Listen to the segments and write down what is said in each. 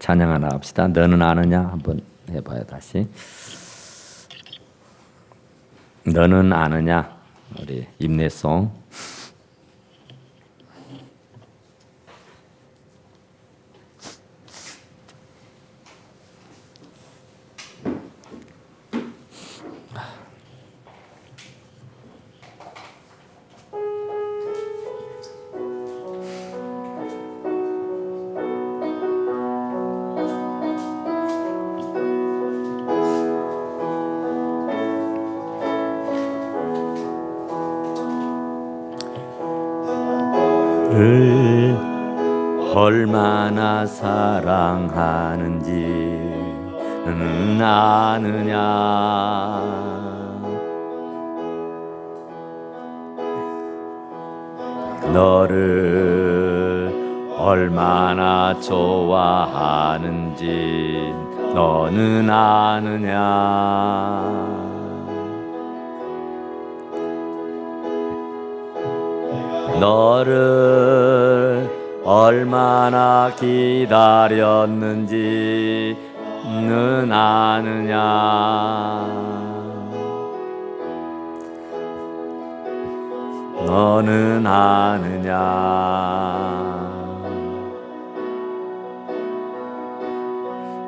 찬양 하나 합시다. 너는 아느냐 한번 해봐요. 다시. 너는 아느냐. 우리 임내송. 를 얼마나 사랑하는지는 아느냐. 너를 얼마나 좋아하는지 너는 아느냐. 너를 얼마나 기다렸는지는 아느냐. 너는 아느냐.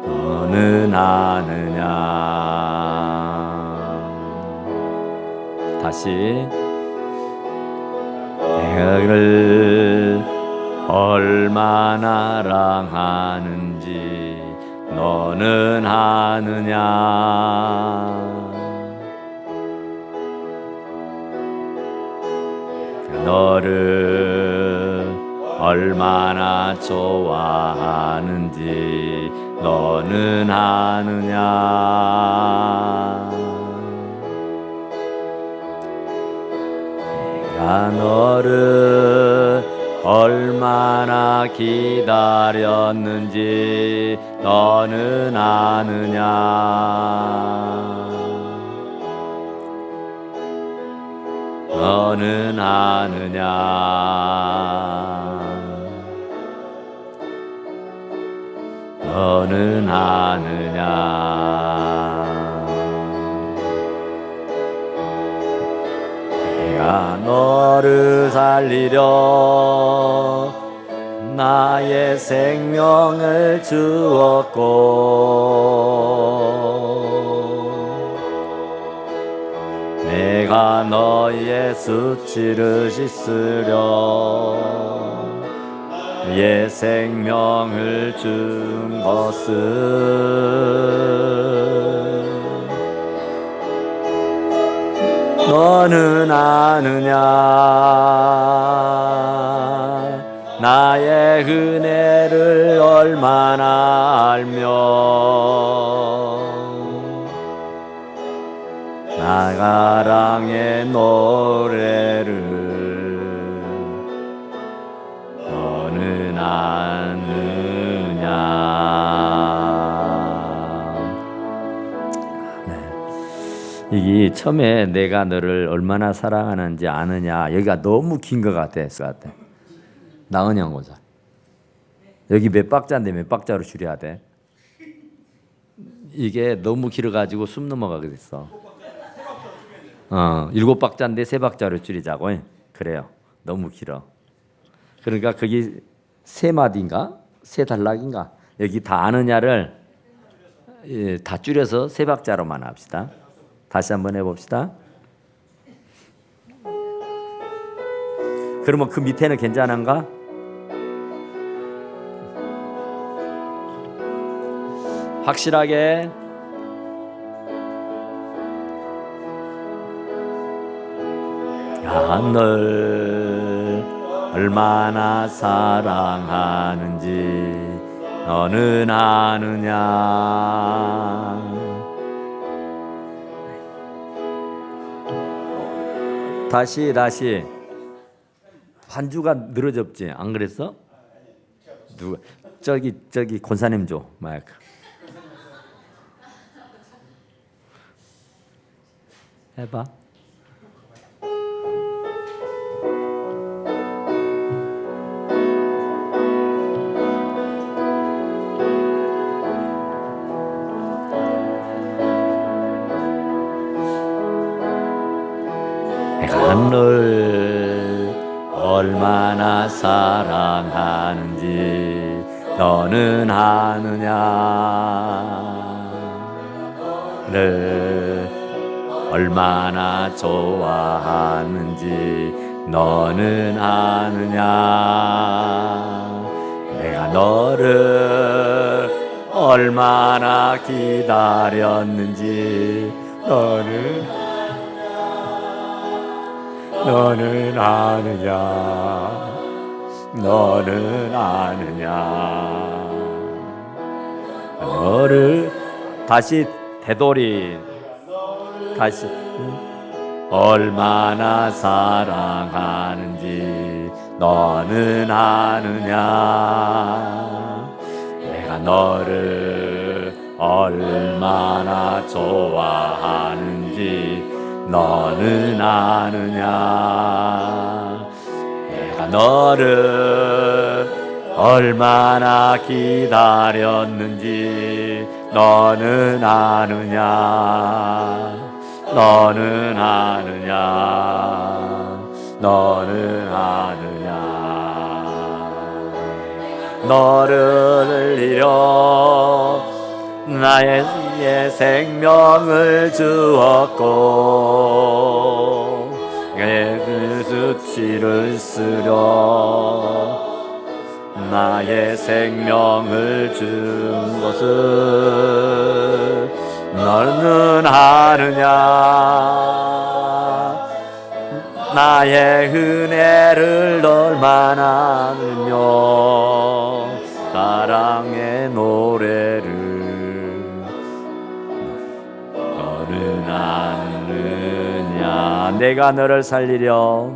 너는 아느냐. 다시. 너를 얼마나 사랑하는지 너는 아느냐. 너를 얼마나 좋아하는지 너는 아느냐. 내가 너를 얼마나 기다렸는지 너는 아느냐. 너는 아느냐. 너는 아느냐. 내가 너를 살리려 나의 생명을 주었고 내가 너의 수치를 씻으려 내 생명을 준 것을 너는 아느냐. 나의 은혜를 얼마나 알며 나가랑의 노래를 너는 아느냐. 네. 이게 처음에 내가 너를 얼마나 사랑하는지 아느냐. 여기가 너무 긴 것 같아. 나은양 고사. 여기 몇 박자인데 몇 박자로 줄여야 돼? 이게 너무 길어가지고 숨 넘어가게 됐어. 7박자인데 3박자로 줄이자고. 그래요. 너무 길어. 그러니까 그게 3마디인가? 3단락인가? 여기 다 아느냐를 다 줄여서 3박자로만 합시다. 다시 한번 해봅시다. 그러면 그 밑에는 괜찮은가? 확실하게. 널 얼마나 사랑하는지 너는 아느냐. 다시 반주가 늘어졌지 안 그랬어? 누가 저기 권사님 줘 마이크. 해봐. 늘 얼마나 사랑하는지 너는 아느냐. 늘 얼마나 좋아하는지 너는 아느냐. 내가 너를 얼마나 기다렸는지 너는 아느냐. 너는 아느냐. 너를 다시 되돌이 다시 얼마나 사랑하는지 너는 아느냐. 내가 너를 얼마나 좋아하는지 너는 아느냐. 내가 너를 얼마나 기다렸는지 너는 아느냐. 너는 아느냐. 너는 아느냐. 너를 잃어 나의 생명을 주었고 그 수치를 쓰려 나의 생명을 준 것을 너는 아느냐. 나의 은혜를 얼마나 알며 사랑의 노래를 너는 아느냐. 내가 너를 살리려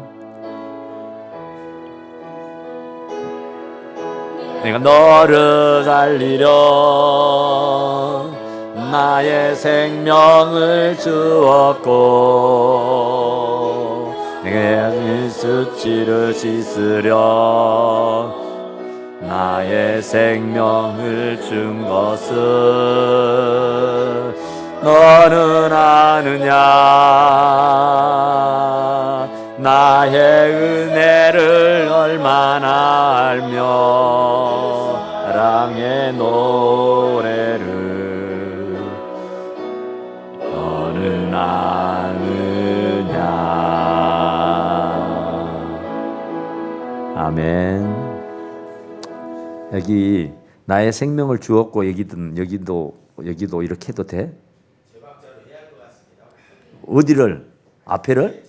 내가 너를 살리려 나의 생명을 주었고 내게 수치를 씻으려 나의 생명을 준 것을 너는 아느냐. 나의 은혜를 얼마나 알며 사랑의 노래를 너는 아느냐. 아멘. 여기 나의 생명을 주었고 여기도 이렇게 해도 돼? 어디를? 앞에를?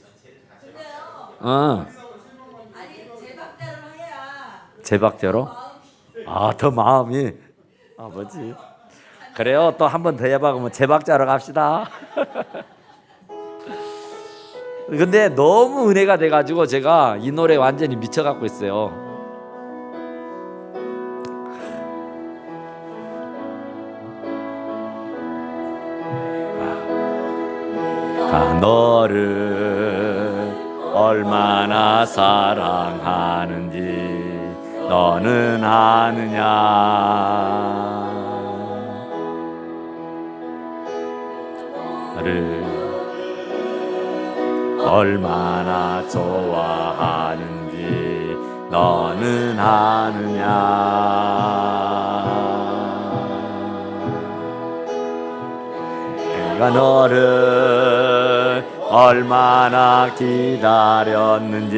아니 제박자로 해야 제박자로? 아, 더 마음이 뭐지? 그래요. 또 한 번 더 해봐. 그러면 제박자로 갑시다. 근데 너무 은혜가 돼가지고 제가 이 노래 완전히 미쳐갖고 있어요. 너를 얼마나 사랑하는지 너는 아느냐. 너를 얼마나 좋아하는지 너는 아느냐. 내가 너를 얼마나 기다렸는지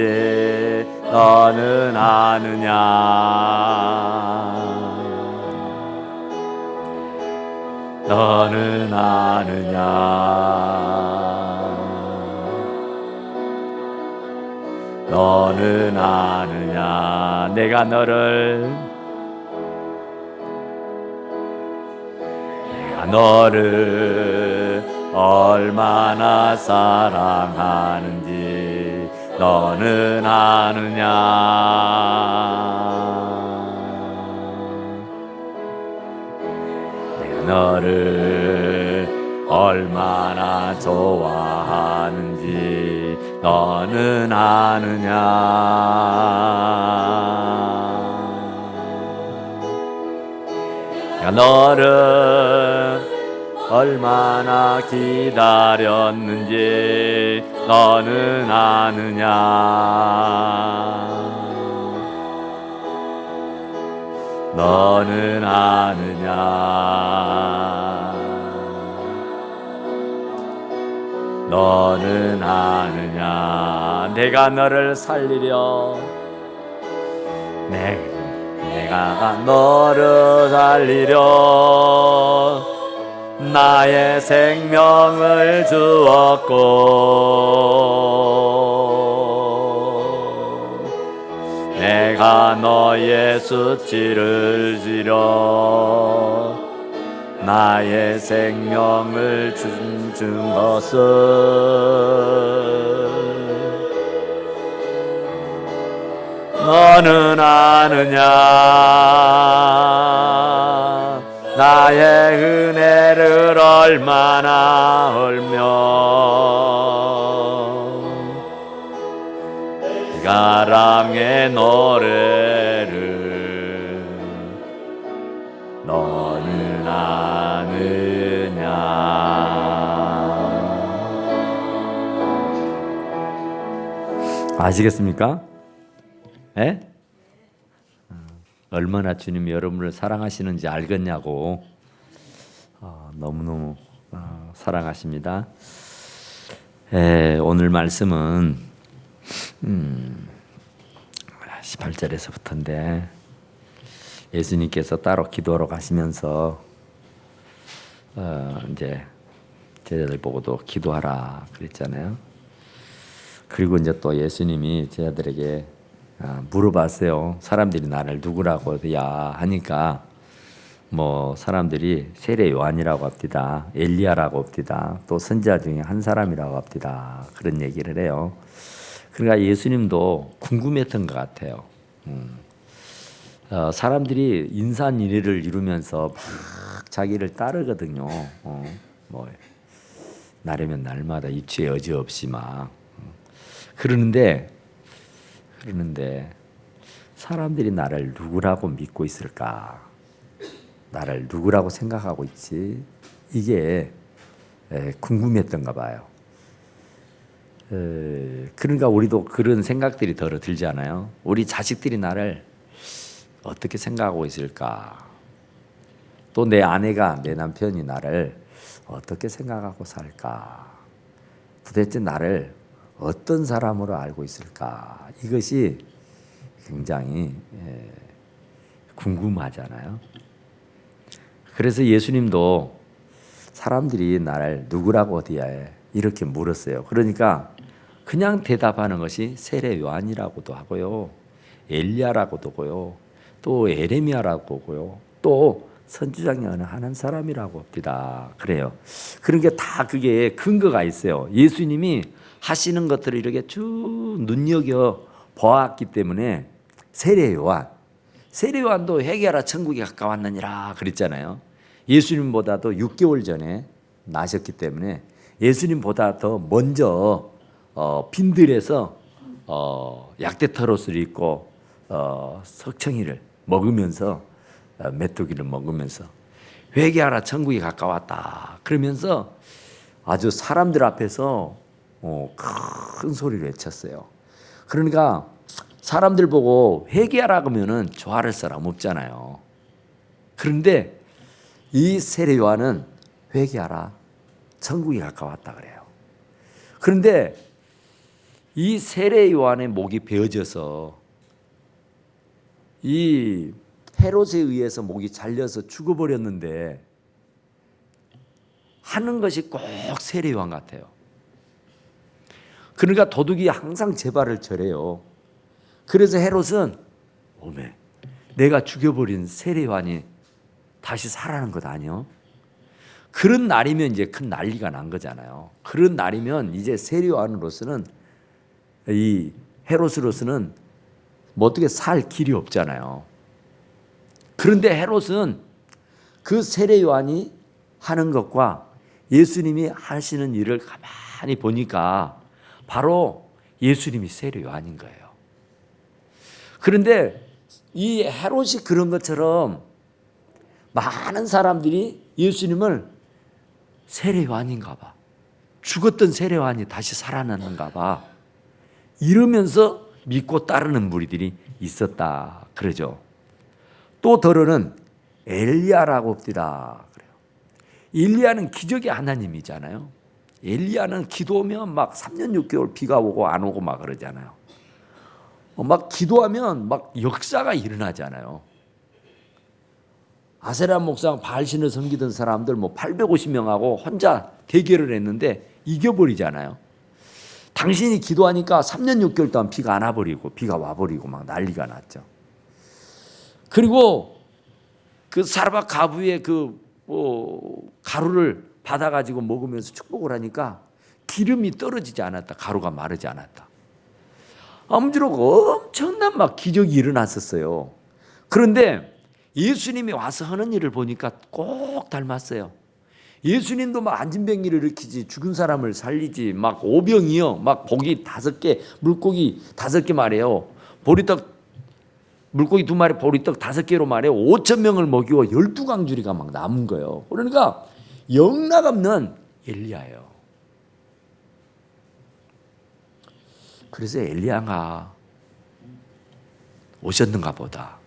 너는 아느냐. 너는 아느냐. 너는 아느냐. 내가 너를 얼마나 사랑하는지 너는 아느냐. 내가 너를 얼마나 좋아하는지 너는 아느냐. 내가 너를 얼마나 기다렸는지 너는 아느냐. 너는 아느냐. 너는 아느냐. 내가 너를 살리려. 내가 너를 살리려. 나의 생명을 주었고 내가 너의 수치를 지려 나의 생명을 준 것은 너는 아느냐. 나의 은혜를 얼마나 알며 가랑의 노래를 너는 아느냐. 아시겠습니까? 예? 얼마나 주님이 여러분을 사랑하시는지 알겠냐고. 너무너무 사랑하십니다. 오늘 말씀은 18절에서부터인데 예수님께서 따로 기도하러 가시면서 이제 제자들 보고도 기도하라 그랬잖아요. 그리고 이제 또 예수님이 제자들에게 물어봤어요. 사람들이 나를 누구라고 하니까 뭐 사람들이 세례 요한이라고 합디다, 엘리야라고 합디다, 또 선지자 중에 한 사람이라고 합디다, 그런 얘기를 해요. 그러니까 예수님도 궁금했던 것 같아요. 사람들이 인산인해를 이루면서 막 자기를 따르거든요. 뭐 나라면 날마다 입추에 여지없이 막 그러는데 사람들이 나를 누구라고 믿고 있을까? 나를 누구라고 생각하고 있지? 이게 궁금했던가 봐요. 그러니까 우리도 그런 생각들이 들지 않아요? 우리 자식들이 나를 어떻게 생각하고 있을까? 또 내 아내가, 내 남편이 나를 어떻게 생각하고 살까? 도대체 나를 어떤 사람으로 알고 있을까? 이것이 굉장히 궁금하잖아요. 그래서 예수님도 사람들이 나를 누구라고 어디에 이렇게 물었어요. 그러니까 그냥 대답하는 것이 세례 요한이라고도 하고요, 엘리야라고도 하고요, 또 에레미야라고 하고요, 또 선지자의 어느 한 사람이라고 합니다. 그래요. 그러니까 다 그게 근거가 있어요. 예수님이 하시는 것들을 이렇게 쭉 눈여겨 보았기 때문에 세례 요한도 회개하라 천국이 가까웠느니라 그랬잖아요. 예수님보다도 6개월 전에 나셨기 때문에 예수님보다 더 먼저 빈들에서 약대터롯을 입고 석청이를 먹으면서 메뚜기를 먹으면서 회개하라 천국이 가까웠다 그러면서 아주 사람들 앞에서 큰 소리를 외쳤어요. 그러니까 사람들 보고 회개하라 그러면은 좋아할 사람 없잖아요. 그런데 이 세례 요한은 회개하라 천국이 가까웠다 그래요. 그런데 이 세례 요한의 목이 베어져서 이 헤롯에 의해서 목이 잘려서 죽어버렸는데 하는 것이 꼭 세례 요한 같아요. 그러니까 도둑이 항상 제 발을 절해요. 그래서 헤롯은 오메 내가 죽여버린 세례 요한이 다시 살아나는 것 아니요? 그런 날이면 이제 큰 난리가 난 거잖아요. 그런 날이면 이제 세례 요한으로서는 이 헤롯으로서는 뭐 어떻게 살 길이 없잖아요. 그런데 헤롯은 그 세례 요한이 하는 것과 예수님이 하시는 일을 가만히 보니까 바로 예수님이 세례 요한인 거예요. 그런데 이 헤롯이 그런 것처럼 많은 사람들이 예수님을 세례요한인가 봐. 죽었던 세례요한이 다시 살아났는가 봐. 이러면서 믿고 따르는 무리들이 있었다 그러죠. 또 더러는 엘리야라고 합니다. 그래요. 엘리야는 기적의 하나님이잖아요. 엘리야는 기도하면 막 3년 6개월 비가 오고 안 오고 막 그러잖아요. 막 기도하면 막 역사가 일어나잖아요. 아세라 목사가 바알신을 섬기던 사람들 뭐 850명하고 혼자 대결을 했는데 이겨버리잖아요. 당신이 기도하니까 3년 6개월 동안 비가 안 와버리고 비가 와버리고 막 난리가 났죠. 그리고 그 사르밧 가부의 가루를 받아가지고 먹으면서 축복을 하니까 기름이 떨어지지 않았다. 가루가 마르지 않았다. 아무쪼록 엄청난 막 기적이 일어났었어요. 그런데 예수님이 와서 하는 일을 보니까 꼭 닮았어요. 예수님도 막 안진병기를 일으키지, 죽은 사람을 살리지, 막 오병이요, 막 고기 5개, 물고기 5개 말이에요. 보리떡, 물고기 2마리, 보리떡 5개로 말이에요. 5,000명을 먹이고 12광주리가 막 남은 거예요. 그러니까 영락없는 엘리야예요. 그래서 엘리야가 오셨는가 보다.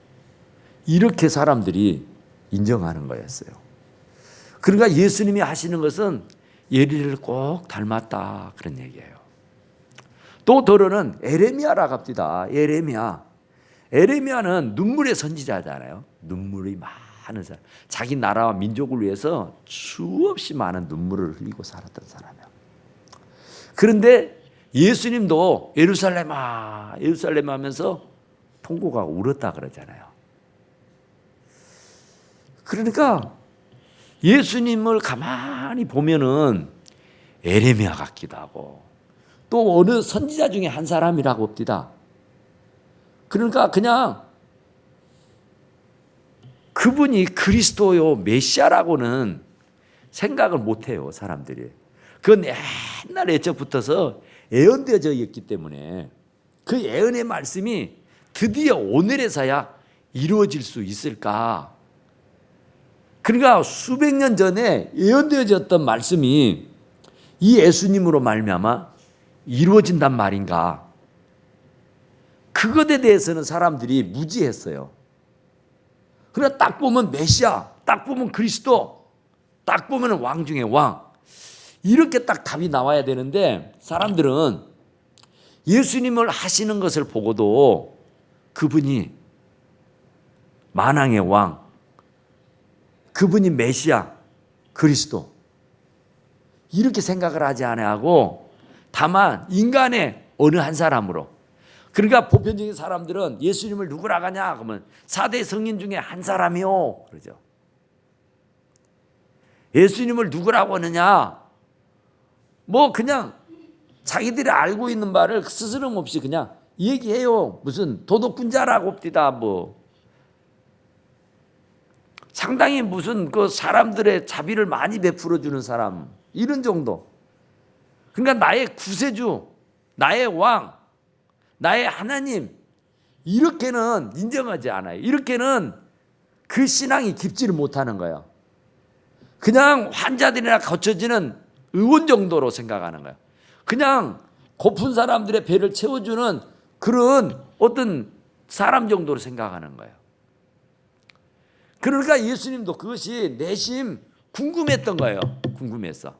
이렇게 사람들이 인정하는 거였어요. 그러니까 예수님이 하시는 것은 예리를 꼭 닮았다 그런 얘기예요. 또 더러는 에레미야라고 합니다. 에레미야는 눈물의 선지자잖아요. 눈물이 많은 사람. 자기 나라와 민족을 위해서 수없이 많은 눈물을 흘리고 살았던 사람이에요. 그런데 예수님도 예루살렘아 예루살렘 하면서 통곡하고 울었다 그러잖아요. 그러니까 예수님을 가만히 보면은 에레미야 같기도 하고 또 어느 선지자 중에 한 사람이라고 합니다. 그러니까 그냥 그분이 그리스도요 메시아라고는 생각을 못해요 사람들이. 그건 옛날 애적부터서 예언되어져 있기 때문에 그 예언의 말씀이 드디어 오늘에서야 이루어질 수 있을까. 그러니까 수백 년 전에 예언되어졌던 말씀이 이 예수님으로 말미암아 이루어진단 말인가. 그것에 대해서는 사람들이 무지했어요. 그러나 딱 보면 메시아, 딱 보면 그리스도, 딱 보면 왕 중에 왕. 이렇게 딱 답이 나와야 되는데 사람들은 예수님을 하시는 것을 보고도 그분이 만왕의 왕, 그분이 메시아, 그리스도 이렇게 생각을 하지 않아하고 다만 인간의 어느 한 사람으로. 그러니까 보편적인 사람들은 예수님을 누구라고 하냐 그러면 4대 성인 중에 한 사람이요 그러죠. 예수님을 누구라고 하느냐 뭐 그냥 자기들이 알고 있는 바를 스스럼 없이 그냥 얘기해요. 무슨 도덕군자라고 합디다 뭐 상당히 무슨 그 사람들의 자비를 많이 베풀어 주는 사람 이런 정도. 그러니까 나의 구세주, 나의 왕, 나의 하나님 이렇게는 인정하지 않아요. 이렇게는 그 신앙이 깊지를 못하는 거예요. 그냥 환자들이나 거쳐지는 의원 정도로 생각하는 거예요. 그냥 고픈 사람들의 배를 채워주는 그런 어떤 사람 정도로 생각하는 거예요. 그러니까 예수님도 그것이 내심 궁금했던 거예요. 궁금했어.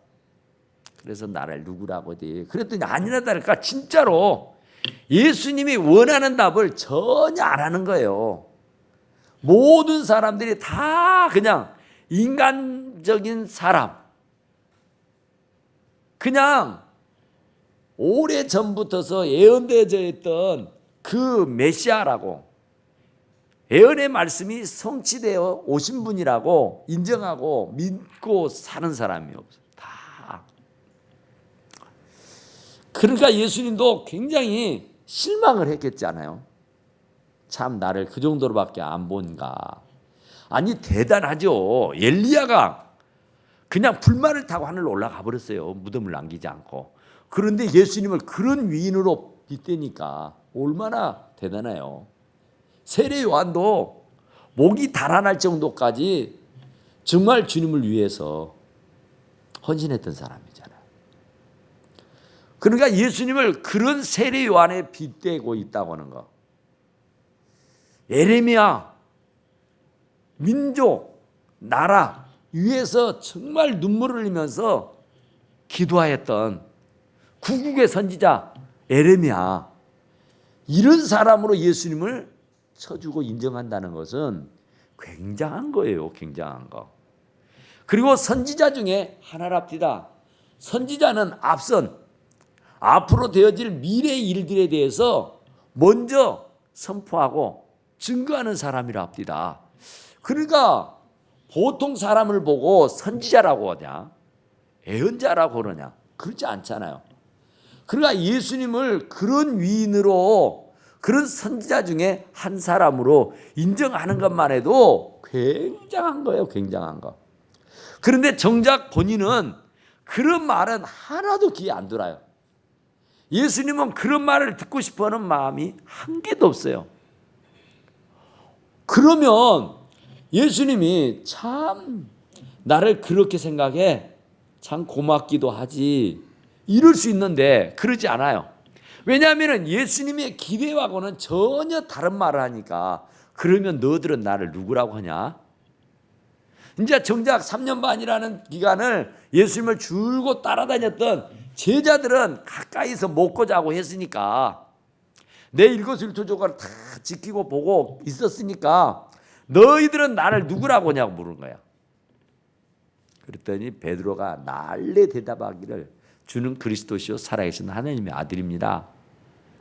그래서 나를 누구라고 하지? 그랬더니 아니나 다를까 진짜로 예수님이 원하는 답을 전혀 안 하는 거예요. 모든 사람들이 다 그냥 인간적인 사람, 그냥 오래전부터서 예언되어져 있던 그 메시아라고 예언의 말씀이 성취되어 오신 분이라고 인정하고 믿고 사는 사람이 없어요. 다. 그러니까 예수님도 굉장히 실망을 했겠잖아요. 참 나를 그 정도로밖에 안 본가. 아니 대단하죠. 엘리야가 그냥 불만을 타고 하늘로 올라가 버렸어요. 무덤을 남기지 않고. 그런데 예수님을 그런 위인으로 빗대니까 얼마나 대단해요. 세례 요한도 목이 달아날 정도까지 정말 주님을 위해서 헌신했던 사람이잖아요. 그러니까 예수님을 그런 세례 요한에 빗대고 있다고 하는 거. 예레미야, 민족, 나라 위에서 정말 눈물을 흘리면서 기도하였던 구국의 선지자 예레미야, 이런 사람으로 예수님을 쳐주고 인정한다는 것은 굉장한 거예요. 굉장한 거. 그리고 선지자 중에 하나랍디다. 선지자는 앞으로 되어질 미래의 일들에 대해서 먼저 선포하고 증거하는 사람이랍디다. 그러니까 보통 사람을 보고 선지자라고 하냐, 예언자라고 그러냐, 그렇지 않잖아요. 그러니까 예수님을 그런 위인으로, 그런 선지자 중에 한 사람으로 인정하는 것만 해도 굉장한 거예요. 굉장한 거. 그런데 정작 본인은 그런 말은 하나도 귀에 안 들어요. 예수님은 그런 말을 듣고 싶어하는 마음이 한 개도 없어요. 그러면 예수님이 참 나를 그렇게 생각해, 참 고맙기도 하지, 이럴 수 있는데 그러지 않아요. 왜냐하면 예수님의 기대와고는 전혀 다른 말을 하니까, 그러면 너희들은 나를 누구라고 하냐? 이제 정작 3년 반이라는 기간을 예수님을 줄곧 따라다녔던 제자들은 가까이서 먹고 자고 했으니까, 내 일거수일투족을 다 지키고 보고 있었으니까 너희들은 나를 누구라고 하냐고 물은 거야. 그랬더니 베드로가 날래 대답하기를 주는 그리스도시요 살아계신 하나님의 아들입니다.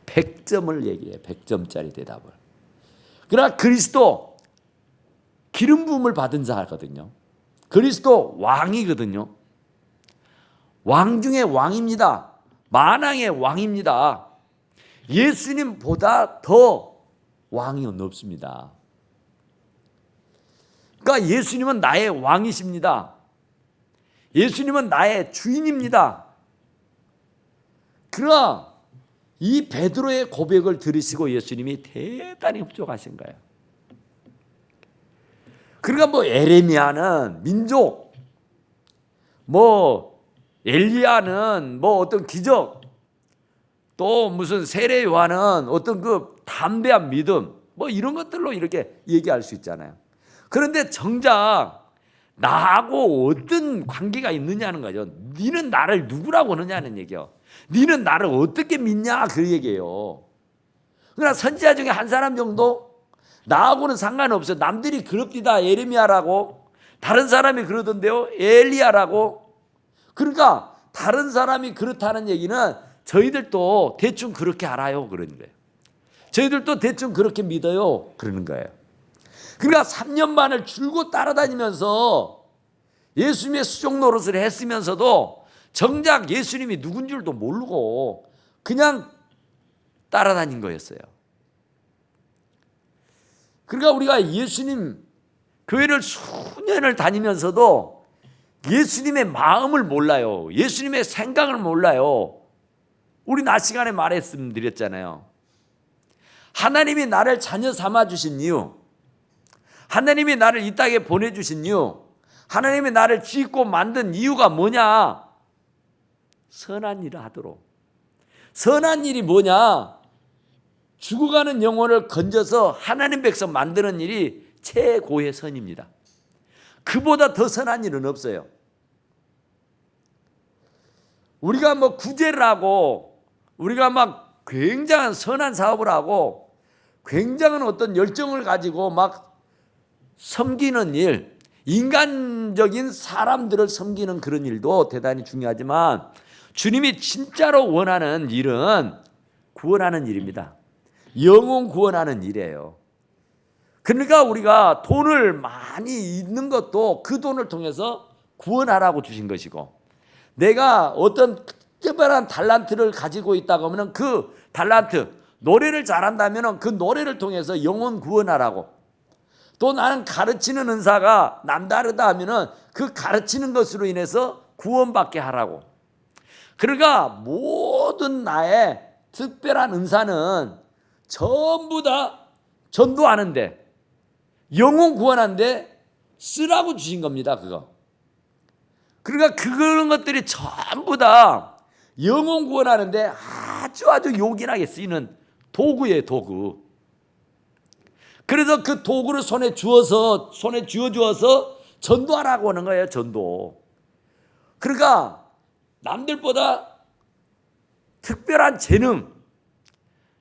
100점을 얘기해. 100점짜리 대답을. 그러나 그리스도 기름 부음을 받은 자거든요. 그리스도 왕이거든요. 왕 중에 왕입니다. 만왕의 왕입니다. 예수님보다 더 왕이 없습니다. 그러니까 예수님은 나의 왕이십니다. 예수님은 나의 주인입니다. 그러나 이 베드로의 고백을 들으시고 예수님이 대단히 흡족하신 거예요. 그러니까 뭐 예레미야는 민족, 뭐 엘리야는 뭐 어떤 기적, 또 무슨 세례 요한은 어떤 그 담대한 믿음, 뭐 이런 것들로 이렇게 얘기할 수 있잖아요. 그런데 정작 나하고 어떤 관계가 있느냐는 거죠. 너는 나를 누구라고 하느냐는 얘기요. 너는 나를 어떻게 믿냐 그 얘기예요. 그러나 선지자 중에 한 사람 정도 나하고는 상관없어요. 남들이 그럽디다 예레미야라고, 다른 사람이 그러던데요 엘리야라고. 그러니까 다른 사람이 그렇다는 얘기는 저희들도 대충 그렇게 알아요 그러는 거예요. 저희들도 대충 그렇게 믿어요 그러는 거예요. 그러니까 3년 반을 줄곧 따라다니면서 예수님의 수종 노릇을 했으면서도 정작 예수님이 누군 줄도 모르고 그냥 따라다닌 거였어요. 그러니까 우리가 예수님 교회를 수년을 다니면서도 예수님의 마음을 몰라요. 예수님의 생각을 몰라요. 우리 낮 시간에 말씀드렸잖아요. 하나님이 나를 자녀 삼아주신 이유, 하나님이 나를 이 땅에 보내주신 이유, 하나님이 나를 짓고 만든 이유가 뭐냐? 선한 일을 하도록. 선한 일이 뭐냐? 죽어가는 영혼을 건져서 하나님 백성 만드는 일이 최고의 선입니다. 그보다 더 선한 일은 없어요. 우리가 뭐 구제를 하고, 우리가 막 굉장한 선한 사업을 하고, 굉장한 어떤 열정을 가지고 막 섬기는 일, 인간적인 사람들을 섬기는 그런 일도 대단히 중요하지만, 주님이 진짜로 원하는 일은 구원하는 일입니다. 영혼 구원하는 일이에요. 그러니까 우리가 돈을 많이 있는 것도 그 돈을 통해서 구원하라고 주신 것이고, 내가 어떤 특별한 달란트를 가지고 있다고 하면 그 달란트, 노래를 잘한다면 그 노래를 통해서 영혼 구원하라고, 또 나는 가르치는 은사가 남다르다 하면 그 가르치는 것으로 인해서 구원받게 하라고. 그러니까 모든 나의 특별한 은사는 전부 다 전도하는데, 영혼 구원하는데 쓰라고 주신 겁니다. 그거. 그러니까 그런 것들이 전부 다 영혼 구원하는데 아주 요긴하게 쓰이는 도구예요, 도구. 그래서 그 도구를 손에 쥐어 주어서 전도하라고 하는 거예요, 전도. 그러니까 남들보다 특별한 재능,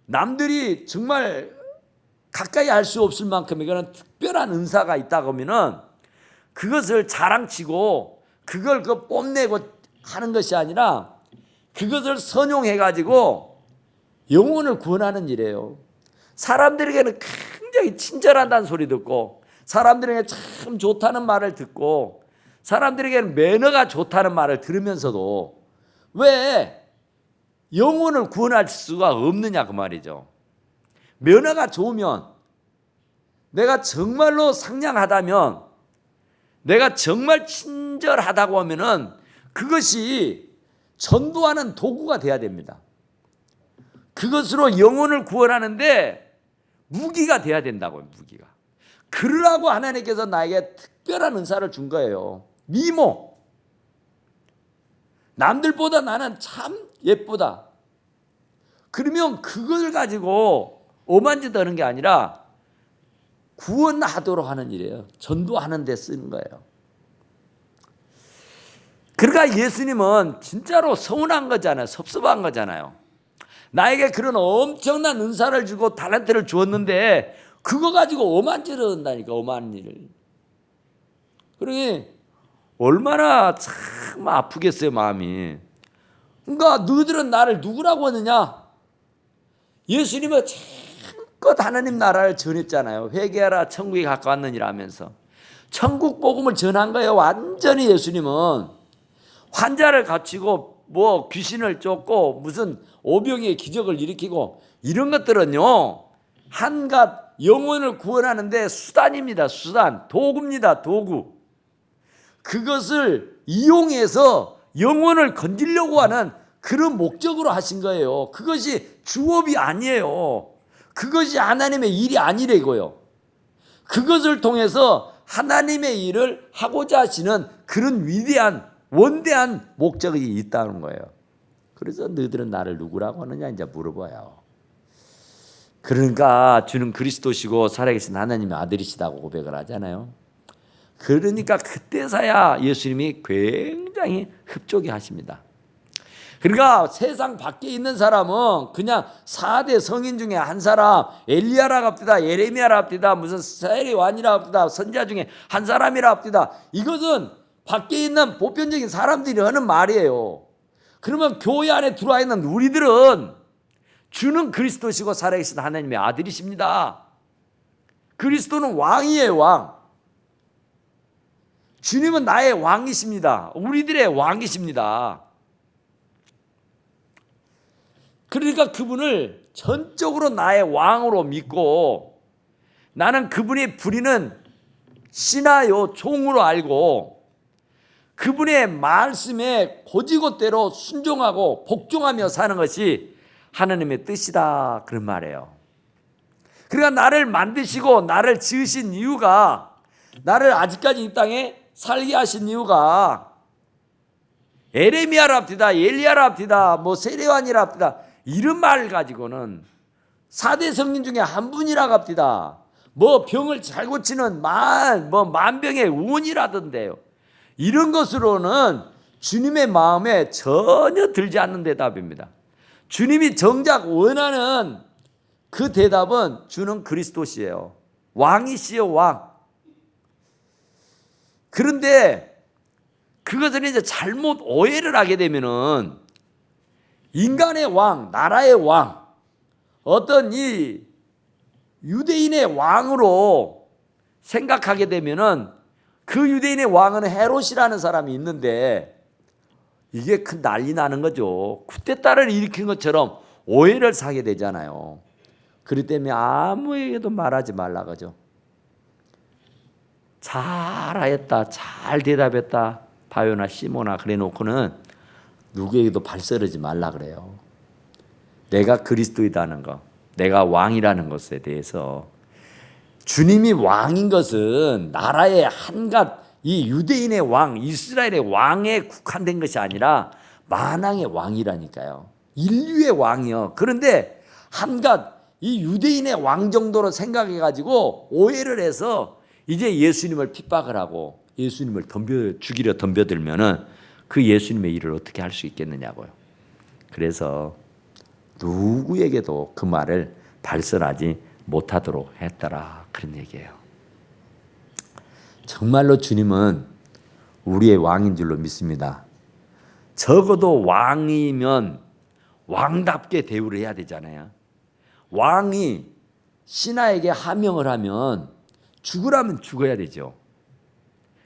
남들이 정말 가까이 알 수 없을 만큼 이거는 특별한 은사가 있다고 하면은 그것을 자랑치고 그걸 뽐내고 하는 것이 아니라 그것을 선용해 가지고 영혼을 구원하는 일이에요. 사람들에게는 굉장히 친절하다는 소리 듣고, 사람들에게 참 좋다는 말을 듣고, 사람들에게는 매너가 좋다는 말을 들으면서도 왜 영혼을 구원할 수가 없느냐 그 말이죠. 매너가 좋으면, 내가 정말로 상냥하다면, 내가 정말 친절하다고 하면은 그것이 전도하는 도구가 돼야 됩니다. 그것으로 영혼을 구원하는데 무기가 돼야 된다고요. 무기가. 그러라고 하나님께서 나에게 특별한 은사를 준 거예요. 미모. 남들보다 나는 참 예쁘다. 그러면 그걸 가지고 오만짓 하는 게 아니라 구원하도록 하는 일이에요. 전도하는 데 쓰는 거예요. 그러니까 예수님은 진짜로 서운한 거잖아요. 섭섭한 거잖아요. 나에게 그런 엄청난 은사를 주고 달란트를 주었는데 그거 가지고 오만짓을 한다니까, 오만 일을. 그러니 얼마나 참 아프겠어요, 마음이. 그러니까 너희들은 나를 누구라고 하느냐? 예수님은 참껏 하나님 나라를 전했잖아요. 회개하라, 천국이 가까웠느니라 하면서 천국 복음을 전한 거예요. 완전히 예수님은 환자를 고치고 뭐 귀신을 쫓고 무슨 오병이의 기적을 일으키고 이런 것들은요, 한갓 영혼을 구원하는데 수단입니다. 수단, 도구입니다. 도구. 그것을 이용해서 영혼을 건지려고 하는 그런 목적으로 하신 거예요. 그것이 주업이 아니에요. 그것이 하나님의 일이 아니래고요. 그것을 통해서 하나님의 일을 하고자 하시는 그런 위대한 원대한 목적이 있다는 거예요. 그래서 너희들은 나를 누구라고 하느냐 이제 물어봐요. 그러니까 주는 그리스도시고 살아계신 하나님의 아들이시다고 고백을 하잖아요. 그러니까 그때서야 예수님이 굉장히 흡족해 하십니다. 그러니까 세상 밖에 있는 사람은 그냥 4대 성인 중에 한 사람, 엘리야라 합디다, 예레미야라 합디다, 무슨 세리완이라 합디다, 선지자 중에 한 사람이라 합디다. 이것은 밖에 있는 보편적인 사람들이 하는 말이에요. 그러면 교회 안에 들어와 있는 우리들은 주는 그리스도시고 살아계신 하나님의 아들이십니다. 그리스도는 왕이에요, 왕. 주님은 나의 왕이십니다. 우리들의 왕이십니다. 그러니까 그분을 전적으로 나의 왕으로 믿고 나는 그분이 부리는 신하요 종으로 알고 그분의 말씀에 곧이곧대로 순종하고 복종하며 사는 것이 하나님의 뜻이다, 그런 말이에요. 그러니까 나를 만드시고 나를 지으신 이유가, 나를 아직까지 이 땅에 살게 하신 이유가 에레미야라 합디다, 엘리야라 합디다, 뭐 세례완이라 합디다, 이런 말 가지고는 4대 성인 중에 한 분이라고 합디다, 뭐 병을 잘 고치는 만병의 의원이라던데요. 이런 것으로는 주님의 마음에 전혀 들지 않는 대답입니다. 주님이 정작 원하는 그 대답은 주는 그리스도시예요. 왕이시여, 왕. 그런데 그것을 이제 잘못 오해를 하게 되면은 인간의 왕, 나라의 왕, 어떤 이 유대인의 왕으로 생각하게 되면은 그 유대인의 왕은 헤롯이라는 사람이 있는데 이게 큰 난리 나는 거죠. 쿠데타를 일으킨 것처럼 오해를 사게 되잖아요. 그렇기 때문에 아무에게도 말하지 말라 그죠. 잘하였다, 잘 대답했다, 바요나 시모나 그래 놓고는 누구에게도 발설하지 말라 그래요. 내가 그리스도이다는 것, 내가 왕이라는 것에 대해서, 주님이 왕인 것은 나라의 한갓 이 유대인의 왕, 이스라엘의 왕에 국한된 것이 아니라 만왕의 왕이라니까요. 인류의 왕이요. 그런데 한갓 이 유대인의 왕 정도로 생각해가지고 오해를 해서 이제 예수님을 핍박을 하고 예수님을 죽이려 덤벼들면은 그 예수님의 일을 어떻게 할 수 있겠느냐고요. 그래서 누구에게도 그 말을 발설하지 못하도록 했더라, 그런 얘기예요. 정말로 주님은 우리의 왕인 줄로 믿습니다. 적어도 왕이면 왕답게 대우를 해야 되잖아요. 왕이 신하에게 하명을 하면 죽으라면 죽어야 되죠.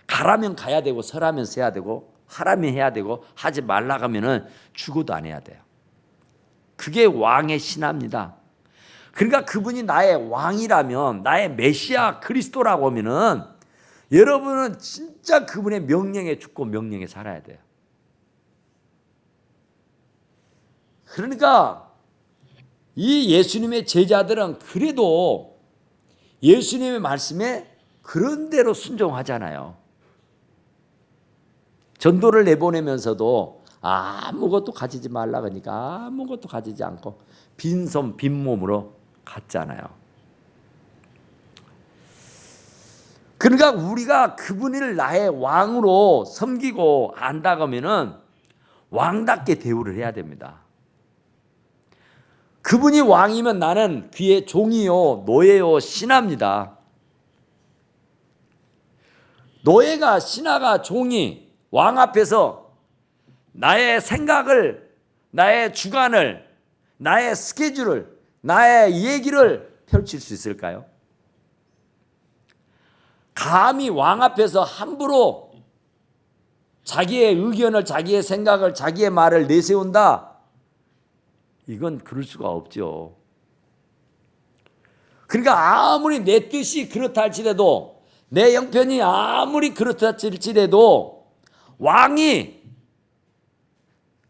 가라면 가야 되고 서라면 서야 되고 하라면 해야 되고 하지 말라고 하면은 죽어도 안 해야 돼요. 그게 왕의 신하입니다. 그러니까 그분이 나의 왕이라면, 나의 메시아 그리스도라고 하면은 여러분은 진짜 그분의 명령에 죽고 명령에 살아야 돼요. 그러니까 이 예수님의 제자들은 그래도 예수님의 말씀에 그런 대로 순종하잖아요. 전도를 내보내면서도 아무것도 가지지 말라 그러니까 아무것도 가지지 않고 빈손 빈몸으로 갔잖아요. 그러니까 우리가 그분을 나의 왕으로 섬기고 안다고 하면은 왕답게 대우를 해야 됩니다. 그분이 왕이면 나는 그의 종이요, 노예요, 신하입니다. 노예가, 신하가, 종이 왕 앞에서 나의 생각을, 나의 주관을, 나의 스케줄을, 나의 얘기를 펼칠 수 있을까요? 감히 왕 앞에서 함부로 자기의 의견을, 자기의 생각을, 자기의 말을 내세운다? 이건 그럴 수가 없죠. 그러니까 아무리 내 뜻이 그렇다 할지라도, 내 형편이 아무리 그렇다 할지라도 왕이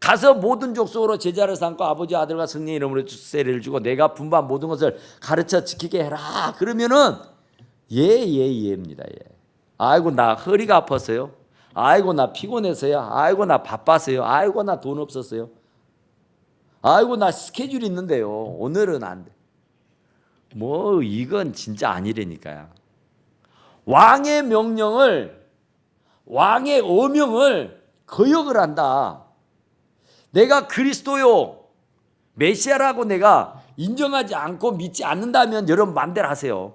가서 모든 족속으로 제자를 삼고 아버지, 아들과 성령의 이름으로 세례를 주고 내가 분부한 모든 것을 가르쳐 지키게 해라. 그러면은 예입니다. 예. 아이고 나 허리가 아팠어요. 아이고 나 피곤해서요. 아이고 나 바빴어요. 아이고 나 돈 없었어요. 아이고 나 스케줄이 있는데요. 오늘은 안 돼. 뭐 이건 진짜 아니라니까요. 왕의 명령을, 왕의 어명을 거역을 한다. 내가 그리스도요, 메시아라고 내가 인정하지 않고 믿지 않는다면 여러분 마음대로 하세요.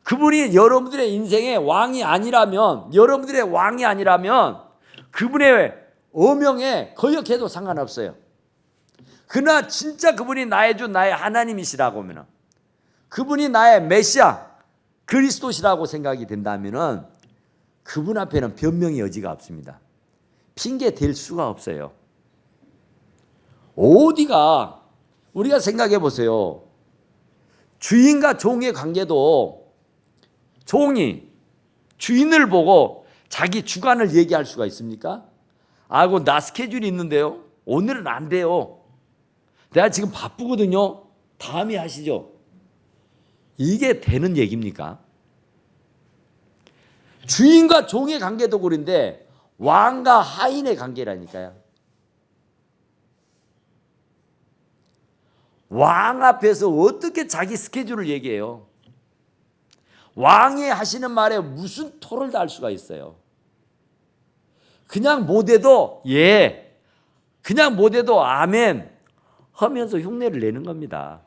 그분이 여러분들의 인생의 왕이 아니라면, 여러분들의 왕이 아니라면 그분의 어명에 거역해도 상관없어요. 그러나 진짜 그분이 나의 주, 나의 하나님이시라고 하면, 그분이 나의 메시아 그리스도시라고 생각이 된다면 그분 앞에는 변명의 여지가 없습니다. 핑계 댈 수가 없어요. 어디가, 우리가 생각해 보세요. 주인과 종의 관계도 종이 주인을 보고 자기 주관을 얘기할 수가 있습니까? 아이고 나 스케줄이 있는데요, 오늘은 안 돼요, 내가 지금 바쁘거든요, 다음에 하시죠. 이게 되는 얘기입니까? 주인과 종의 관계도 그런데 왕과 하인의 관계라니까요. 왕 앞에서 어떻게 자기 스케줄을 얘기해요? 왕이 하시는 말에 무슨 토를 달 수가 있어요? 그냥 못해도 예, 그냥 못해도 아멘 하면서 흉내를 내는 겁니다.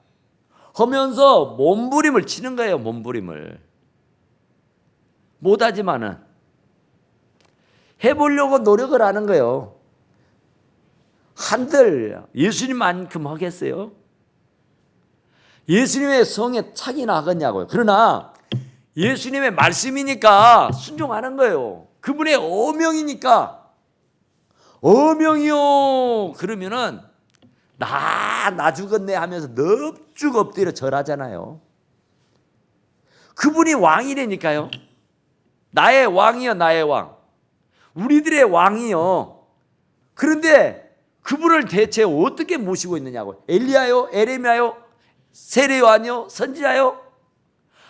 하면서 몸부림을 치는 거예요. 몸부림을. 못하지만은 해보려고 노력을 하는 거예요. 한들 예수님만큼 하겠어요? 예수님의 성에 착이나 하겠냐고요. 그러나 예수님의 말씀이니까 순종하는 거예요. 그분의 어명이니까, 어명이요 그러면은 나 죽었네 하면서 넙죽 엎드려 절하잖아요. 그분이 왕이라니까요. 나의 왕이요, 나의 왕, 우리들의 왕이요. 그런데 그분을 대체 어떻게 모시고 있느냐고. 엘리야요, 에레미야요, 세례요한요, 선지자요?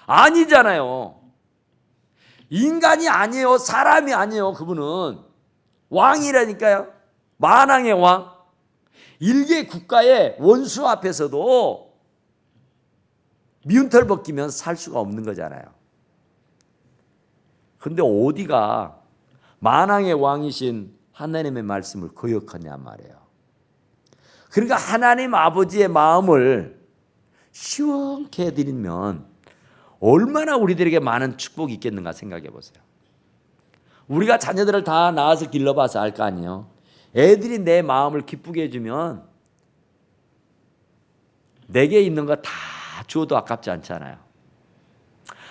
아니잖아요. 인간이 아니에요. 사람이 아니에요. 그분은 왕이라니까요. 만왕의 왕. 일개 국가의 원수 앞에서도 미운털 벗기면 살 수가 없는 거잖아요. 근데 어디가 만왕의 왕이신 하나님의 말씀을 거역하냐 말이에요. 그러니까 하나님 아버지의 마음을 시원케 해드리면 얼마나 우리들에게 많은 축복이 있겠는가 생각해 보세요. 우리가 자녀들을 다 낳아서 길러봐서 알 거 아니에요. 애들이 내 마음을 기쁘게 해주면 내게 있는 거 다 주어도 아깝지 않잖아요.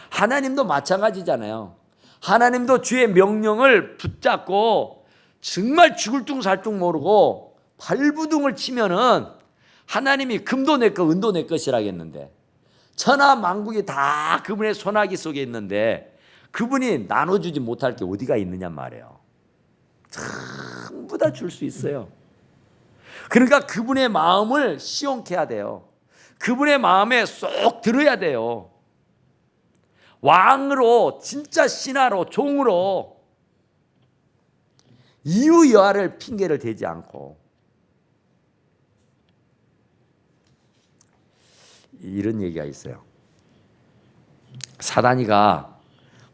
하나님도 마찬가지잖아요. 하나님도 주의 명령을 붙잡고 정말 죽을 둥 살 둥 모르고 발부둥을 치면은 하나님이 금도 내 것, 은도 내 것이라겠는데 천하 만국이 다 그분의 손아귀 속에 있는데 그분이 나눠주지 못할 게 어디가 있느냐 말이에요. 전부 다 줄 수 있어요. 그러니까 그분의 마음을 시원케 해야 돼요. 그분의 마음에 쏙 들어야 돼요. 왕으로, 진짜 신하로, 종으로 이유 여하를 핑계를 대지 않고 이런 얘기가 있어요. 사단이가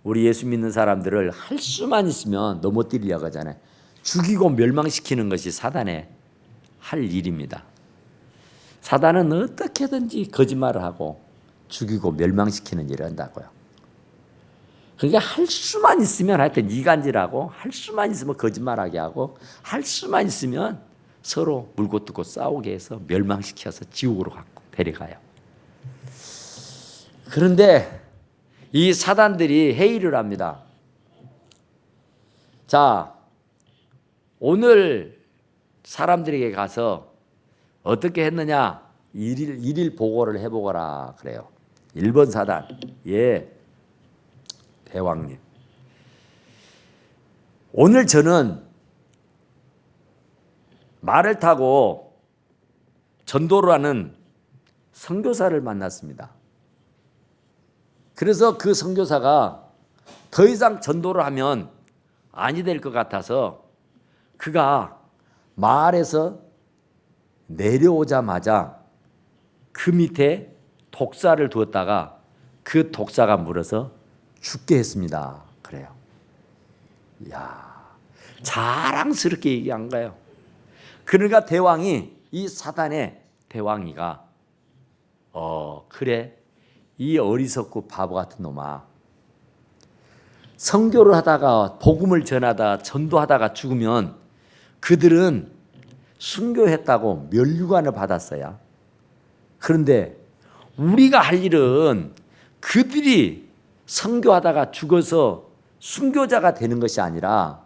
우리 예수 믿는 사람들을 할 수만 있으면 넘어뜨리려고 하잖아요. 죽이고 멸망시키는 것이 사단의 할 일입니다. 사단은 어떻게든지 거짓말을 하고 죽이고 멸망시키는 일을 한다고요. 그러니까 할 수만 있으면 하여튼 이간질하고 할 수만 있으면 거짓말하게 하고 할 수만 있으면 서로 물고 뜯고 싸우게 해서 멸망시켜서 지옥으로 갖고 데려가요. 그런데 이 사단들이 회의를 합니다. 자, 오늘 사람들에게 가서 어떻게 했느냐 일일 보고를 해보거라 그래요. 1번 사단, 예, 대왕님, 오늘 저는 말을 타고 전도를 하는 선교사를 만났습니다. 그래서 그 선교사가 더 이상 전도를 하면 아니 될 것 같아서 그가 마을에서 내려오자마자 그 밑에 독사를 두었다가 그 독사가 물어서 죽게 했습니다. 그래요. 이야, 자랑스럽게 얘기한 거예요. 그러니까 대왕이, 이 사단의 대왕이가 그래, 이 어리석고 바보 같은 놈아, 선교를 하다가 복음을 전하다 전도하다가 죽으면 그들은 순교했다고 면류관을 받았어야. 그런데 우리가 할 일은 그들이 선교하다가 죽어서 순교자가 되는 것이 아니라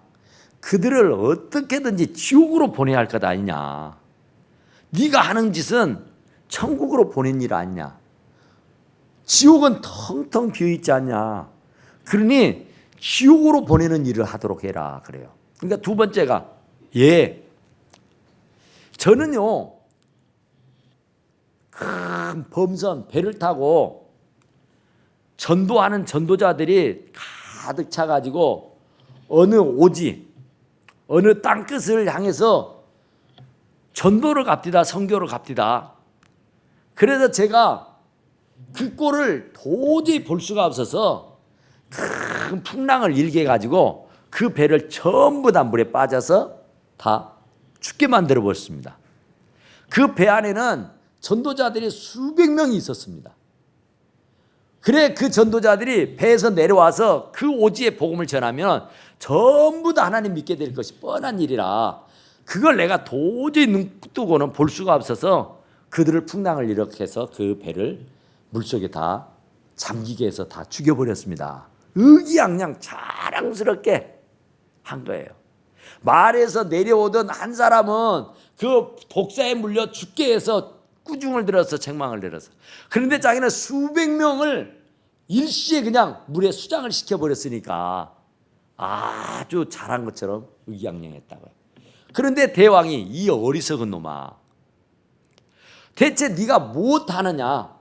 그들을 어떻게든지 지옥으로 보내야 할 것 아니냐. 네가 하는 짓은 천국으로 보낸 일 아니냐. 지옥은 텅텅 비어있지 않냐. 그러니 지옥으로 보내는 일을 하도록 해라 그래요. 그러니까 두 번째가, 예, 저는요 큰 범선 배를 타고 전도하는 전도자들이 가득 차가지고 어느 오지, 어느 땅끝을 향해서 전도를 갑디다, 선교를 갑디다. 그래서 제가 그 꼴을 도저히 볼 수가 없어서 큰 풍랑을 일게 가지고 그 배를 전부 다 물에 빠져서 다 죽게 만들어 버렸습니다. 그 배 안에는 전도자들이 수백 명이 있었습니다. 그래, 그 전도자들이 배에서 내려와서 그 오지의 복음을 전하면 전부 다 하나님 믿게 될 것이 뻔한 일이라 그걸 내가 도저히 눈 뜨고는 볼 수가 없어서 그들을 풍랑을 일으켜서 그 배를 물속에 다 잠기게 해서 다 죽여버렸습니다. 의기양양 자랑스럽게 한 거예요. 말에서 내려오던 한 사람은 그 독사에 물려 죽게 해서 꾸중을 들어서 책망을 들어서, 그런데 자기는 수백 명을 일시에 그냥 물에 수장을 시켜버렸으니까 아주 잘한 것처럼 의기양양했다고요. 그런데 대왕이, 이 어리석은 놈아, 대체 네가 무엇 하느냐?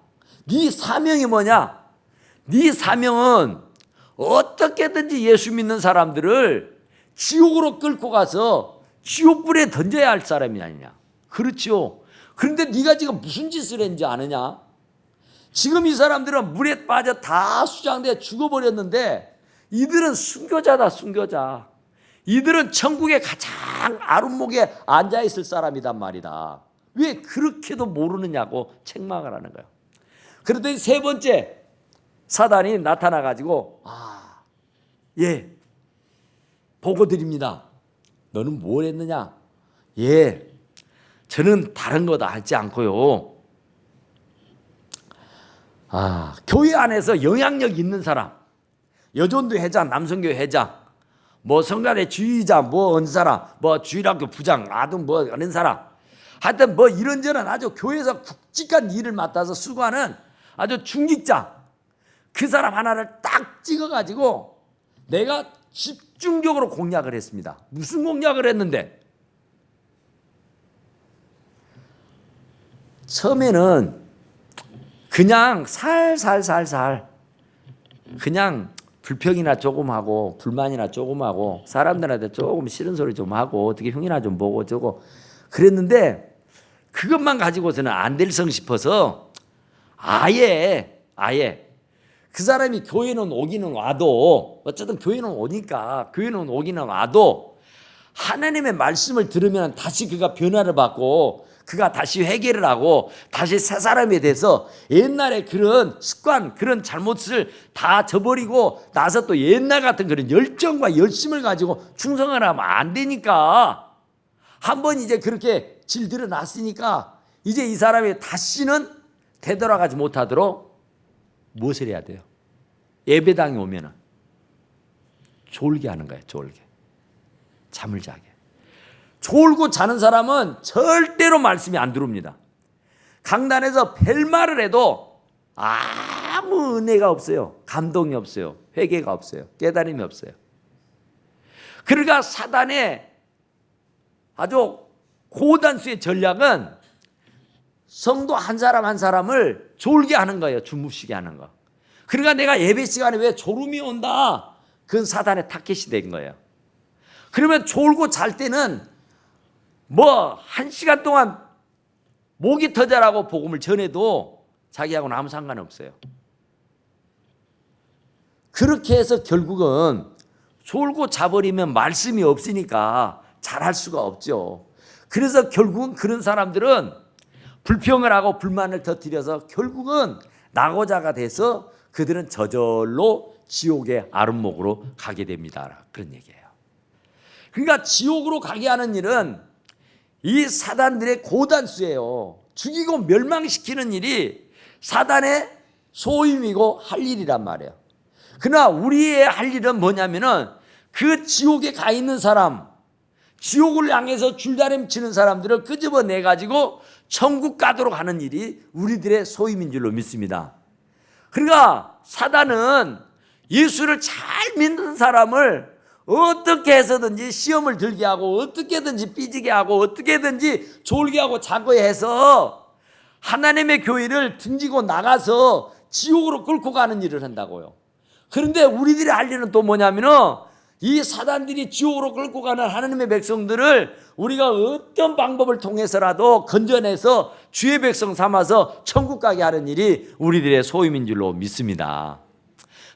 네 사명이 뭐냐? 네 사명은 어떻게든지 예수 믿는 사람들을 지옥으로 끌고 가서 지옥불에 던져야 할 사람이 아니냐. 그렇죠. 그런데 네가 지금 무슨 짓을 했는지 아느냐? 지금 이 사람들은 물에 빠져 다 수장돼 죽어버렸는데 이들은 순교자다, 순교자. 이들은 천국의 가장 아랫목에 앉아있을 사람이단 말이다. 왜 그렇게도 모르느냐고 책망을 하는 거예요. 그런데 세 번째, 사단이 나타나가지고 예, 보고 드립니다. 너는 뭘 했느냐? 예, 저는 다른 거 다 하지 않고요. 교회 안에서 영향력 있는 사람, 여전도 회장, 남성교 회장, 뭐 성가대 주의자, 뭐 어느 사람, 뭐 주일학교 부장, 아등 뭐 어느 사람, 하여튼 뭐 이런저런 아주 교회에서 굵직한 일을 맡아서 수고하는 아주 중직자, 그 사람 하나를 딱 찍어가지고 내가 집중적으로 공략을 했습니다. 무슨 공략을 했는데? 처음에는 그냥 살살살살 그냥 불평이나 조금 하고 불만이나 조금 하고 사람들한테 조금 싫은 소리 좀 하고 어떻게 흉이나 좀 보고 저거 그랬는데 그것만 가지고서는 안 될 성 싶어서 아예 그 사람이 교회는 오기는 와도 어쨌든 교회는 오니까 교회는 오기는 와도 하나님의 말씀을 들으면 다시 그가 변화를 받고 그가 다시 회개를 하고 다시 새 사람에 대해서 옛날에 그런 습관 그런 잘못을 다 저버리고 나서 또 옛날 같은 그런 열정과 열심을 가지고 충성을 하면 안 되니까 한번 이제 그렇게 질들어 놨으니까 이제 이 사람이 다시는 되돌아가지 못하도록 무엇을 해야 돼요? 예배당에 오면은 졸게 하는 거예요. 졸게. 잠을 자게. 졸고 자는 사람은 절대로 말씀이 안 들어옵니다. 강단에서 벨말을 해도 아무 은혜가 없어요. 감동이 없어요. 회개가 없어요. 깨달음이 없어요. 그러니까 사단의 아주 고단수의 전략은 성도 한 사람 한 사람을 졸게 하는 거예요. 주무시게 하는 거. 그러니까 내가 예배 시간에 왜 졸음이 온다? 그건 사단의 타켓이 된 거예요. 그러면 졸고 잘 때는 뭐 1시간 동안 목이 터져라고 복음을 전해도 자기하고는 아무 상관없어요. 그렇게 해서 결국은 졸고 자버리면 말씀이 없으니까 잘할 수가 없죠. 그래서 결국은 그런 사람들은 불평을 하고 불만을 터뜨려서 결국은 낙오자가 돼서 그들은 저절로 지옥의 아랫목으로 가게 됩니다. 그런 얘기예요. 그러니까 지옥으로 가게 하는 일은 이 사단들의 고단수예요. 죽이고 멸망시키는 일이 사단의 소임이고 할 일이란 말이에요. 그러나 우리의 할 일은 뭐냐면은 그 지옥에 가 있는 사람, 지옥을 향해서 줄다림치는 사람들을 끄집어내 가지고 천국 가도록 하는 일이 우리들의 소임인 줄로 믿습니다. 그러니까 사단은 예수를 잘 믿는 사람을 어떻게 해서든지 시험을 들게 하고 어떻게든지 삐지게 하고 어떻게든지 졸게 하고 자고해 해서 하나님의 교회를 등지고 나가서 지옥으로 끌고 가는 일을 한다고요. 그런데 우리들이 할 일은 또 뭐냐면은 이 사단들이 지옥으로 끌고 가는 하나님의 백성들을 우리가 어떤 방법을 통해서라도 건져내서 주의 백성 삼아서 천국 가게 하는 일이 우리들의 소임인 줄로 믿습니다.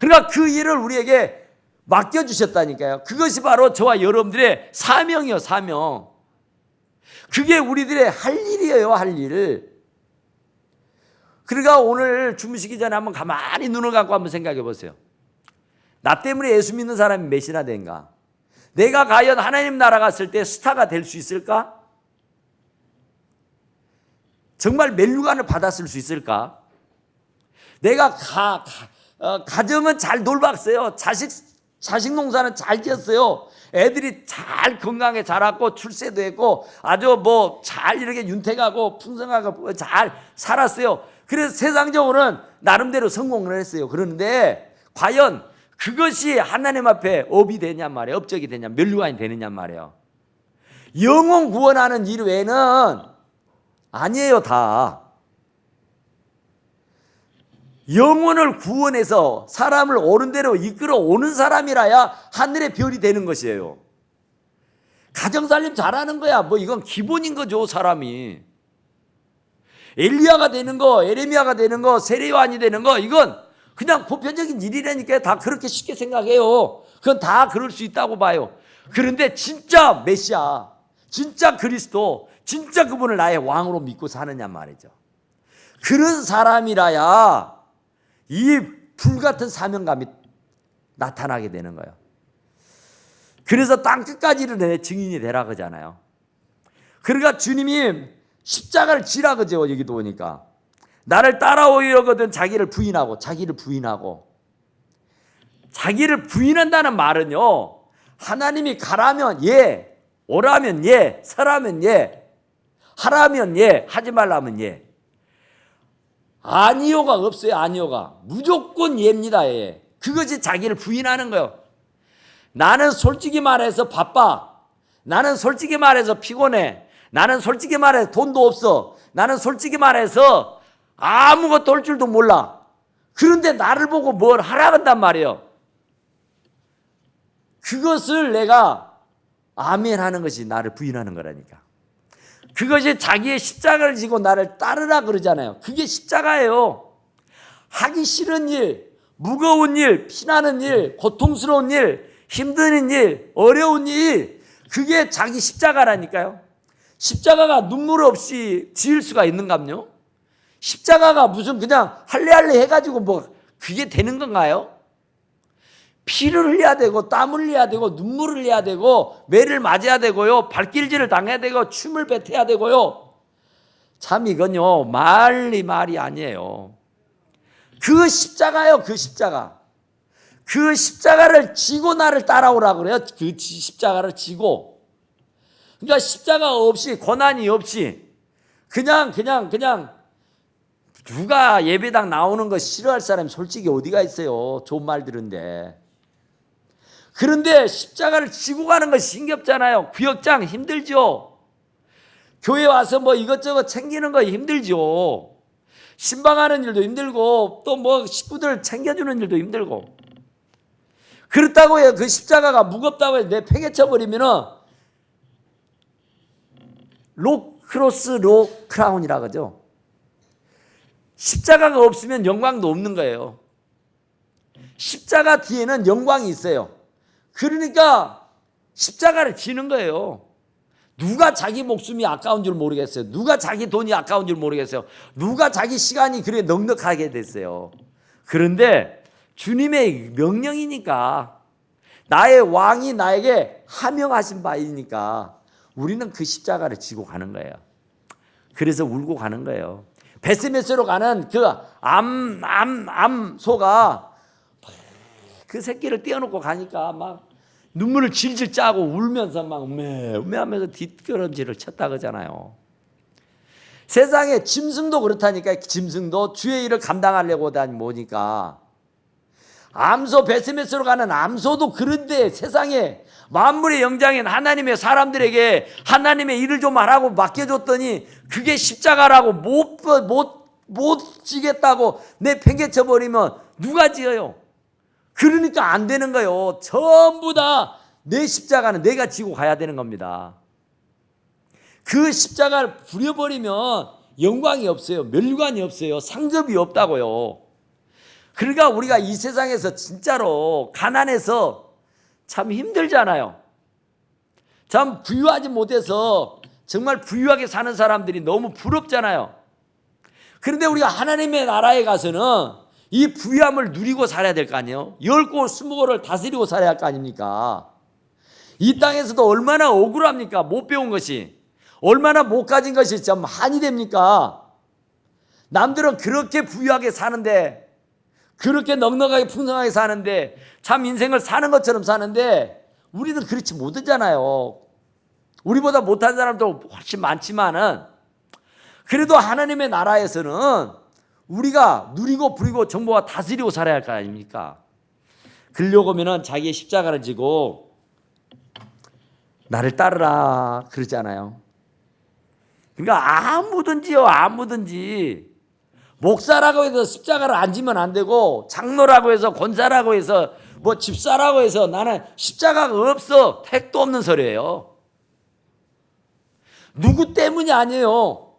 그러니까 그 일을 우리에게 맡겨주셨다니까요. 그것이 바로 저와 여러분들의 사명이요, 사명. 그게 우리들의 할 일이에요, 할 일. 그러니까 오늘 주무시기 전에 한번 가만히 눈을 감고 한번 생각해 보세요. 나 때문에 예수 믿는 사람이 몇이나 된가? 내가 과연 하나님 나라 갔을 때 스타가 될 수 있을까? 정말 멜류관을 받았을 수 있을까? 내가 가정은 잘 돌봤어요. 자식 농사는 잘 지었어요. 애들이 잘 건강하게 자랐고 출세도 했고 아주 뭐 잘 이렇게 윤택하고 풍성하고 잘 살았어요. 그래서 세상적으로는 나름대로 성공을 했어요. 그런데 과연 그것이 하나님 앞에 업이 되냔 말이에요. 업적이 되냐, 멸류관이 되느냐 말이에요. 영혼 구원하는 일 외에는 아니에요, 다. 영혼을 구원해서 사람을 옳은 대로 이끌어 오는 사람이라야 하늘의 별이 되는 것이에요. 가정살림 잘하는 거야. 뭐 이건 기본인 거죠, 사람이. 엘리야가 되는 거, 에레미야가 되는 거, 세례요한이 되는 거, 이건 그냥 보편적인 일이라니까 다 그렇게 쉽게 생각해요. 그건 다 그럴 수 있다고 봐요. 그런데 진짜 메시아, 진짜 그리스도, 진짜 그분을 나의 왕으로 믿고 사느냐 말이죠. 그런 사람이라야 이 불같은 사명감이 나타나게 되는 거예요. 그래서 땅 끝까지를 내 증인이 되라 그러잖아요. 그러니까 주님이 십자가를 지라 그죠. 여기도 보니까 나를 따라오려거든 자기를 부인하고, 자기를 부인하고. 자기를 부인한다는 말은요, 하나님이 가라면 예, 오라면 예, 서라면 예, 하라면 예, 하지 말라면 예. 아니요가 없어요. 아니요가 무조건 예입니다. 예. 그것이 자기를 부인하는 거예요. 나는 솔직히 말해서 바빠. 나는 솔직히 말해서 피곤해. 나는 솔직히 말해서 돈도 없어. 나는 솔직히 말해서 아무것도 할 줄도 몰라. 그런데 나를 보고 뭘 하라 한단 말이에요. 그것을 내가 아멘 하는 것이 나를 부인하는 거라니까. 그것이 자기의 십자가를 지고 나를 따르라 그러잖아요. 그게 십자가예요. 하기 싫은 일, 무거운 일, 피나는 일, 고통스러운 일, 힘든 일, 어려운 일, 그게 자기 십자가라니까요. 십자가가 눈물 없이 지을 수가 있는가요? 십자가가 무슨 그냥 할래할래 해가지고 뭐 그게 되는 건가요? 피를 흘려야 되고 땀을 흘려야 되고 눈물을 흘려야 되고 매를 맞아야 되고요, 발길질을 당해야 되고 춤을 뱉어야 되고요. 참 이건요 말이 아니에요. 그 십자가요. 그 십자가. 그 십자가를 지고 나를 따라오라 그래요. 그 십자가를 지고. 그러니까 십자가 없이, 고난이 없이 그냥 누가 예배당 나오는 거 싫어할 사람이 솔직히 어디가 있어요. 좋은 말 들은데. 그런데 십자가를 지고 가는 것이 힘겹잖아요. 구역장 힘들죠. 교회 와서 뭐 이것저것 챙기는 거 힘들죠. 신방하는 일도 힘들고 또 뭐 식구들 챙겨주는 일도 힘들고. 그렇다고 해요. 그 십자가가 무겁다고 해서 내 팽개 쳐버리면은 크로스 크라운이라 그러죠. 십자가가 없으면 영광도 없는 거예요. 십자가 뒤에는 영광이 있어요. 그러니까 십자가를 지는 거예요. 누가 자기 목숨이 아까운 줄 모르겠어요. 누가 자기 돈이 아까운 줄 모르겠어요. 누가 자기 시간이 그래 넉넉하게 됐어요. 그런데 주님의 명령이니까, 나의 왕이 나에게 하명하신 바이니까 우리는 그 십자가를 지고 가는 거예요. 그래서 울고 가는 거예요. 베스메스로 가는 그 암소가 그 새끼를 떼어놓고 가니까 막 눈물을 질질 짜고 울면서 막 음메하면서 뒷걸음질을 쳤다 그러잖아요. 세상에 짐승도 그렇다니까. 짐승도 주의 일을 감당하려고 뭐니까. 암소, 베스메스로 가는 암소도 그런데 세상에 만물의 영장인 하나님의 사람들에게 하나님의 일을 좀 하라고 맡겨줬더니 그게 십자가라고 못 지겠다고 내 팽개쳐 버리면 누가 지어요? 그러니까 안 되는 거예요. 전부 다 내 십자가는 내가 지고 가야 되는 겁니다. 그 십자가를 부려버리면 영광이 없어요. 멸관이 없어요. 상급이 없다고요. 그러니까 우리가 이 세상에서 진짜로 가난해서 참 힘들잖아요. 참 부유하지 못해서 정말 부유하게 사는 사람들이 너무 부럽잖아요. 그런데 우리가 하나님의 나라에 가서는 이 부유함을 누리고 살아야 될 거 아니에요. 10곳 20곳을 다스리고 살아야 할 거 아닙니까? 이 땅에서도 얼마나 억울합니까? 못 배운 것이. 얼마나 못 가진 것이 참 한이 됩니까? 남들은 그렇게 부유하게 사는데, 그렇게 넉넉하게 풍성하게 사는데, 참 인생을 사는 것처럼 사는데 우리는 그렇지 못하잖아요. 우리보다 못한 사람도 훨씬 많지만은 그래도 하나님의 나라에서는 우리가 누리고 부리고 정보와 다스리고 살아야 할 거 아닙니까? 그러려고 하면 자기의 십자가를 지고 나를 따르라 그러잖아요. 그러니까 아무든지 목사라고 해서 십자가를 안 지면 안 되고, 장로라고 해서, 권사라고 해서, 뭐 집사라고 해서 나는 십자가가 없어. 택도 없는 소리예요. 누구 때문이 아니에요.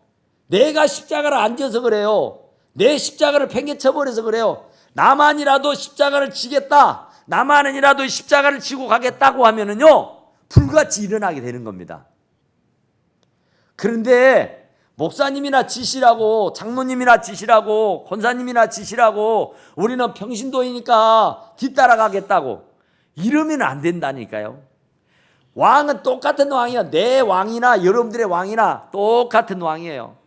내가 십자가를 안 져서 그래요. 내 십자가를 팽개쳐버려서 그래요. 나만이라도 십자가를 지겠다, 나만이라도 십자가를 지고 가겠다고 하면은요, 불같이 일어나게 되는 겁니다. 그런데 목사님이나 지시라고, 장로님이나 지시라고, 권사님이나 지시라고 우리는 평신도이니까 뒤따라가겠다고 이러면 안 된다니까요. 왕은 똑같은 왕이에요. 내 왕이나 여러분들의 왕이나 똑같은 왕이에요.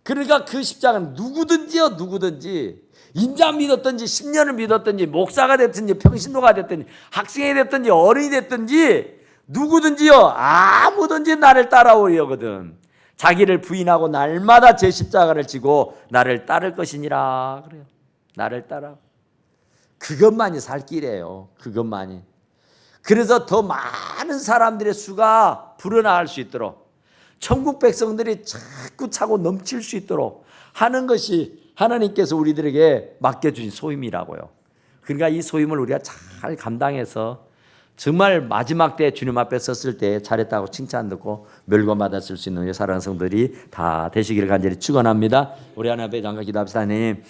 그러니까 그 십자가는 누구든지요, 누구든지 인자 믿었든지 10년을 믿었든지 목사가 됐든지 평신도가 됐든지 학생이 됐든지 어른이 됐든지 누구든지요, 아무든지 나를 따라오려거든 자기를 부인하고 날마다 제 십자가를 지고 나를 따를 것이니라 그래요. 나를 따라. 그것만이 살 길이에요. 그것만이. 그래서 더 많은 사람들의 수가 불어나갈 수 있도록, 천국 백성들이 자꾸 차고 넘칠 수 있도록 하는 것이 하나님께서 우리들에게 맡겨주신 소임이라고요. 그러니까 이 소임을 우리가 잘 감당해서 정말 마지막 때 주님 앞에 섰을 때 잘했다고 칭찬 듣고 멸관받았을 수 있는 사랑하는 성도들이 다 되시기를 간절히 축원합니다. 우리 하나님 앞에 잠깐 기도합시다. 하나님,